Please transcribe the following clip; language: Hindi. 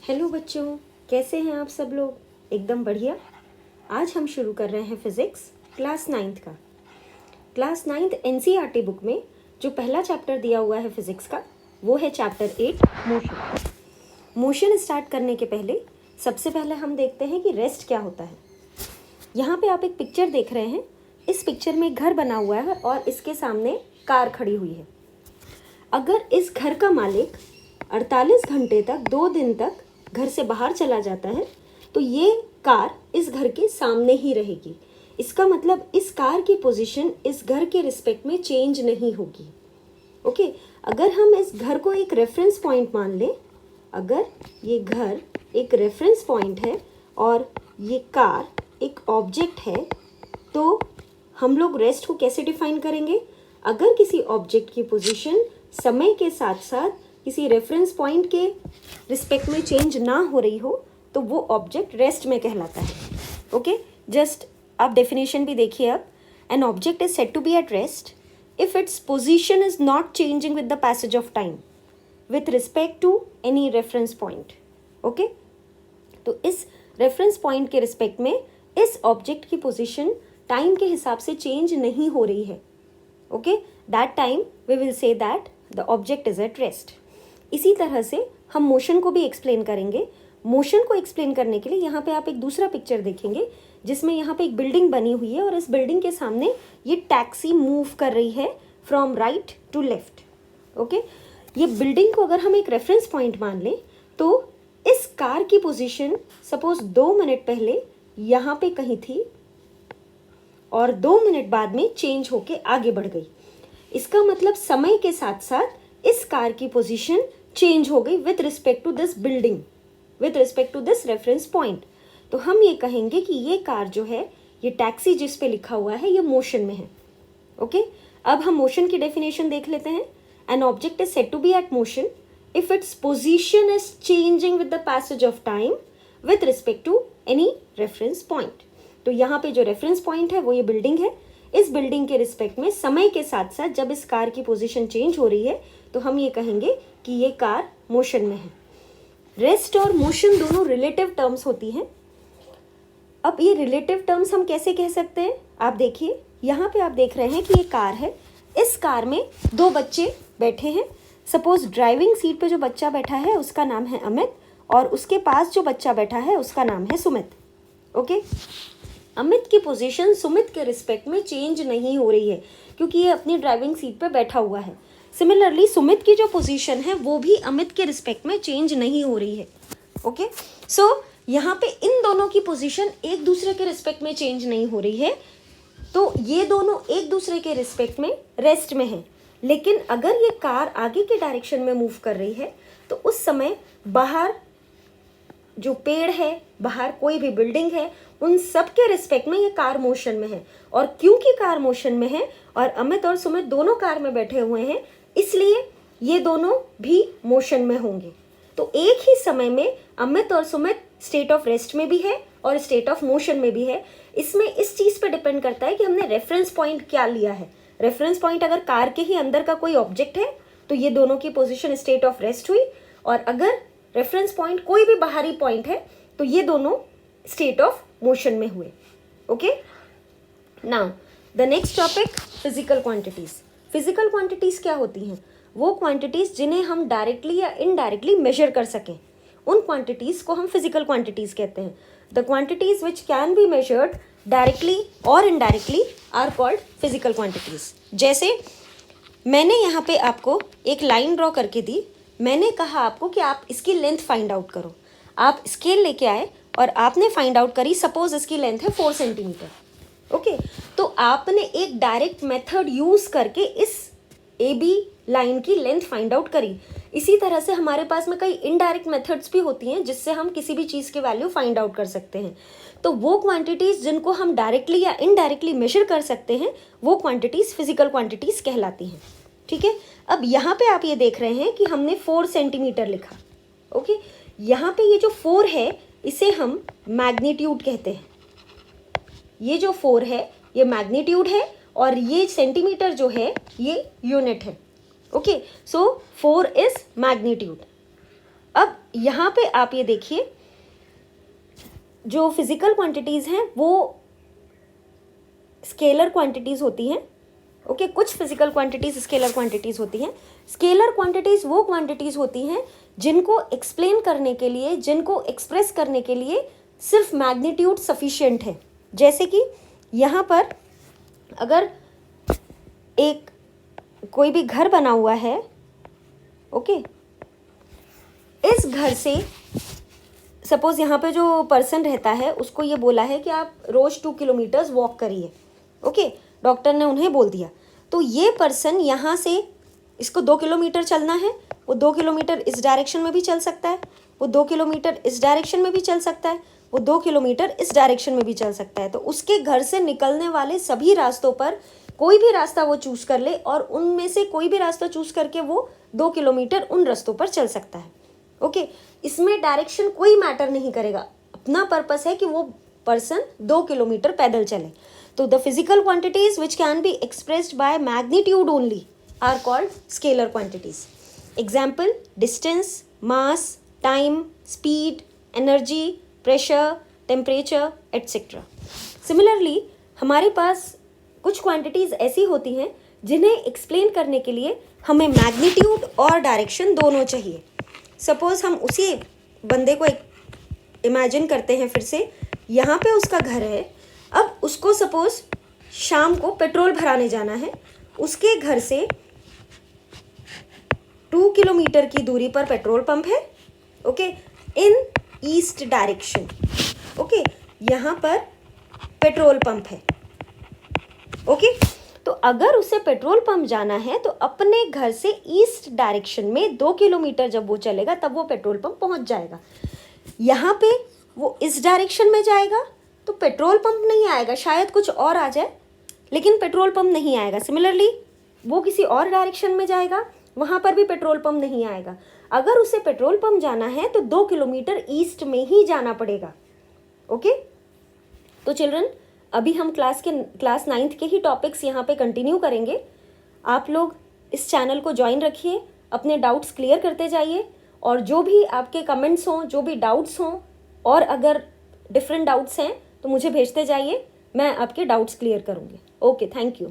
हेलो बच्चों, कैसे हैं आप सब लोग? एकदम बढ़िया। आज हम शुरू कर रहे हैं फिज़िक्स क्लास 9th का। क्लास 9th एनसीईआरटी बुक में जो पहला चैप्टर दिया हुआ है फिज़िक्स का, वो है चैप्टर 8 मोशन। मोशन स्टार्ट करने के पहले सबसे पहले हम देखते हैं कि रेस्ट क्या होता है। यहाँ पे आप एक पिक्चर देख रहे हैं। इस पिक्चर में एक घर बना हुआ है और इसके सामने कार खड़ी हुई है। अगर इस घर का मालिक 48 घंटे तक 2 दिन तक घर से बाहर चला जाता है तो ये कार इस घर के सामने ही रहेगी। इसका मतलब इस कार की पोजीशन इस घर के रिस्पेक्ट में चेंज नहीं होगी। ओके, अगर हम इस घर को एक रेफरेंस पॉइंट मान लें, अगर ये घर एक रेफरेंस पॉइंट है और ये कार एक ऑब्जेक्ट है, तो हम लोग रेस्ट को कैसे डिफाइन करेंगे? अगर किसी ऑब्जेक्ट की पोजीशन समय के साथ साथ किसी रेफरेंस पॉइंट के रिस्पेक्ट में चेंज ना हो रही हो तो वो ऑब्जेक्ट रेस्ट में कहलाता है। ओके, जस्ट आप डेफिनेशन भी देखिए। अब an object is said to be at rest if its position is not changing with the passage of time with respect to any reference point. Okay, तो इस रेफरेंस पॉइंट के रिस्पेक्ट में इस ऑब्जेक्ट की पोजीशन टाइम के हिसाब से चेंज नहीं हो रही है। Okay, that time we will say that the object is at rest. इसी तरह से हम मोशन को भी एक्सप्लेन करेंगे। मोशन को एक्सप्लेन करने के लिए यहाँ पे आप एक दूसरा पिक्चर देखेंगे जिसमें यहाँ पे एक बिल्डिंग बनी हुई है और इस बिल्डिंग के सामने ये टैक्सी मूव कर रही है from right to left. Okay, ये बिल्डिंग को अगर हम एक रेफरेंस पॉइंट मान लें तो इस कार की पोजीशन सपोज 2 मिनट पहले यहाँ पे कहीं थी और 2 मिनट बाद में चेंज होके आगे बढ़ गई। इसका मतलब समय के साथ साथ इस कार की पोजीशन चेंज हो गई with respect to this building, with respect to this reference point. तो हम ये कहेंगे कि ये कार जो है, ये टैक्सी जिस पे लिखा हुआ है, ये मोशन में है। ओके, अब हम मोशन की डेफिनेशन देख लेते हैं। An object is said to be at motion if its position is changing with the passage of time with respect to any reference point. तो यहाँ पे जो रेफरेंस पॉइंट है वो ये बिल्डिंग है। इस बिल्डिंग के रिस्पेक्ट में समय के साथ साथ जब इस कार की पोजीशन चेंज हो रही है तो हम ये कहेंगे कि ये कार मोशन में है। रेस्ट और मोशन दोनों रिलेटिव टर्म्स होती हैं। अब ये रिलेटिव टर्म्स हम कैसे कह सकते हैं? आप देखिए, यहाँ पे आप देख रहे हैं कि ये कार है। इस कार में 2 बच्चे बैठे हैं। सपोज ड्राइविंग सीट पे जो बच्चा बैठा है उसका नाम है अमित और उसके पास जो बच्चा बैठा है उसका नाम है सुमित। ओके, अमित की पोजीशन सुमित के रिस्पेक्ट में चेंज नहीं हो रही है क्योंकि ये अपनी ड्राइविंग सीट पे बैठा हुआ है। सिमिलरली सुमित की जो पोजीशन है वो भी अमित के रिस्पेक्ट में चेंज नहीं हो रही है। ओके, सो यहाँ पे इन दोनों की पोजीशन एक दूसरे के रिस्पेक्ट में चेंज नहीं हो रही है, तो ये दोनों एक दूसरे के रिस्पेक्ट में रेस्ट में है। लेकिन अगर ये कार आगे के डायरेक्शन में मूव कर रही है तो उस समय बाहर जो पेड़ है, बाहर कोई भी बिल्डिंग है, उन सब के रिस्पेक्ट में ये कार मोशन में है। और क्योंकि कार मोशन में है और अमित और सुमित दोनों कार में बैठे हुए हैं, इसलिए ये दोनों भी मोशन में होंगे। तो एक ही समय में अमित और सुमित स्टेट ऑफ रेस्ट में भी है और स्टेट ऑफ मोशन में भी है। इसमें इस चीज़ पे डिपेंड करता है कि हमने रेफरेंस पॉइंट क्या लिया है। रेफरेंस पॉइंट अगर कार के ही अंदर का कोई ऑब्जेक्ट है तो ये दोनों की पोजिशन स्टेट ऑफ रेस्ट हुई, और अगर रेफरेंस पॉइंट कोई भी बाहरी पॉइंट है तो ये दोनों स्टेट ऑफ मोशन में हुए। Okay, now the next topic, physical quantities. Physical quantities क्या होती हैं? वो क्वांटिटीज जिन्हें हम डायरेक्टली या इनडायरेक्टली मेजर कर सकें, उन क्वांटिटीज को हम फिजिकल क्वांटिटीज कहते हैं। The quantities which can be measured directly और indirectly are called physical quantities. जैसे मैंने यहाँ पे आपको एक लाइन ड्रॉ करके दी, मैंने कहा आपको कि आप इसकी लेंथ फाइंड आउट करो। आप स्केल लेके आए और आपने फाइंड आउट करी, सपोज इसकी लेंथ है 4 सेंटीमीटर। ओके, तो आपने एक डायरेक्ट मेथड यूज करके इस AB लाइन की लेंथ फाइंड आउट करी। इसी तरह से हमारे पास में कई इनडायरेक्ट मेथड्स भी होती हैं जिससे हम किसी भी चीज़ की वैल्यू फाइंड आउट कर सकते हैं। तो वो क्वांटिटीज़ जिनको हम डायरेक्टली या इनडायरेक्टली मेजर कर सकते हैं वो क्वांटिटीज़ फिजिकल क्वांटिटीज़ कहलाती हैं। ठीक है, अब यहाँ पे आप ये देख रहे हैं कि हमने 4 सेंटीमीटर लिखा। ओके, यहाँ पे ये जो 4 है इसे हम मैग्नीट्यूड कहते हैं। ये जो 4 है ये मैग्नीट्यूड है और ये सेंटीमीटर जो है ये यूनिट है। Okay, so 4 is magnitude. अब यहाँ पे आप ये देखिए, जो फिजिकल क्वांटिटीज़ हैं वो स्केलर क्वांटिटीज़ होती हैं। ओके, कुछ फिजिकल क्वांटिटीज़ स्केलर क्वांटिटीज़ होती हैं। स्केलर क्वांटिटीज़ वो क्वांटिटीज़ होती हैं जिनको एक्सप्लेन करने के लिए, जिनको एक्सप्रेस करने के लिए सिर्फ मैग्नीट्यूड सफिशिएंट है। जैसे कि यहाँ पर अगर एक कोई भी घर बना हुआ है, ओके, इस घर से सपोज यहाँ पे जो पर्सन रहता है उसको ये बोला है कि आप रोज़ 2 किलोमीटर्स वॉक करिए। ओके, डॉक्टर ने उन्हें बोल दिया, तो ये पर्सन यहाँ से, इसको 2 किलोमीटर चलना है, वो 2 किलोमीटर इस डायरेक्शन में भी चल सकता है, वो 2 किलोमीटर इस डायरेक्शन में भी चल सकता है, वो 2 किलोमीटर इस डायरेक्शन में भी चल सकता है। तो उसके घर से निकलने वाले सभी रास्तों पर कोई भी रास्ता वो चूज़ कर ले और उनमें से कोई भी रास्ता चूज़ करके वो 2 किलोमीटर उन रास्तों पर चल सकता है। ओके, इसमें डायरेक्शन कोई मैटर नहीं करेगा, अपना पर्पस है कि वो पर्सन 2 किलोमीटर पैदल चले। तो the physical quantities which can be expressed by magnitude only are called scalar quantities. Example, distance, mass, time, speed, energy, pressure, temperature, etcetera. Similarly हमारे पास कुछ क्वांटिटीज ऐसी होती हैं जिन्हें एक्सप्लेन करने के लिए हमें मैग्नीट्यूड और डायरेक्शन दोनों चाहिए। सपोज हम उसी बंदे को इमेजिन करते हैं फिर से, यहाँ पे उसका घर है, अब उसको सपोज शाम को पेट्रोल भराने जाना है, उसके घर से 2 किलोमीटर की दूरी पर पेट्रोल पंप है, ओके, इन ईस्ट डायरेक्शन। ओके, यहाँ पर पेट्रोल पंप है। ओके, तो अगर उसे पेट्रोल पंप जाना है तो अपने घर से ईस्ट डायरेक्शन में 2 किलोमीटर जब वो चलेगा तब वो पेट्रोल पंप पहुंच जाएगा। यहाँ पे वो इस डायरेक्शन में जाएगा तो पेट्रोल पंप नहीं आएगा, शायद कुछ और आ जाए लेकिन पेट्रोल पंप नहीं आएगा। सिमिलरली वो किसी और डायरेक्शन में जाएगा, वहाँ पर भी पेट्रोल पंप नहीं आएगा। अगर उसे पेट्रोल पंप जाना है तो 2 किलोमीटर ईस्ट में ही जाना पड़ेगा। ओके, तो चिल्ड्रन अभी हम क्लास 9th के ही टॉपिक्स यहाँ पे कंटिन्यू करेंगे। आप लोग इस चैनल को ज्वाइन रखिए, अपने डाउट्स क्लियर करते जाइए, और जो भी आपके कमेंट्स हों, जो भी डाउट्स हों, और अगर डिफरेंट डाउट्स हैं तो मुझे भेजते जाइए, मैं आपके डाउट्स क्लियर करूँगी। Okay, thank you.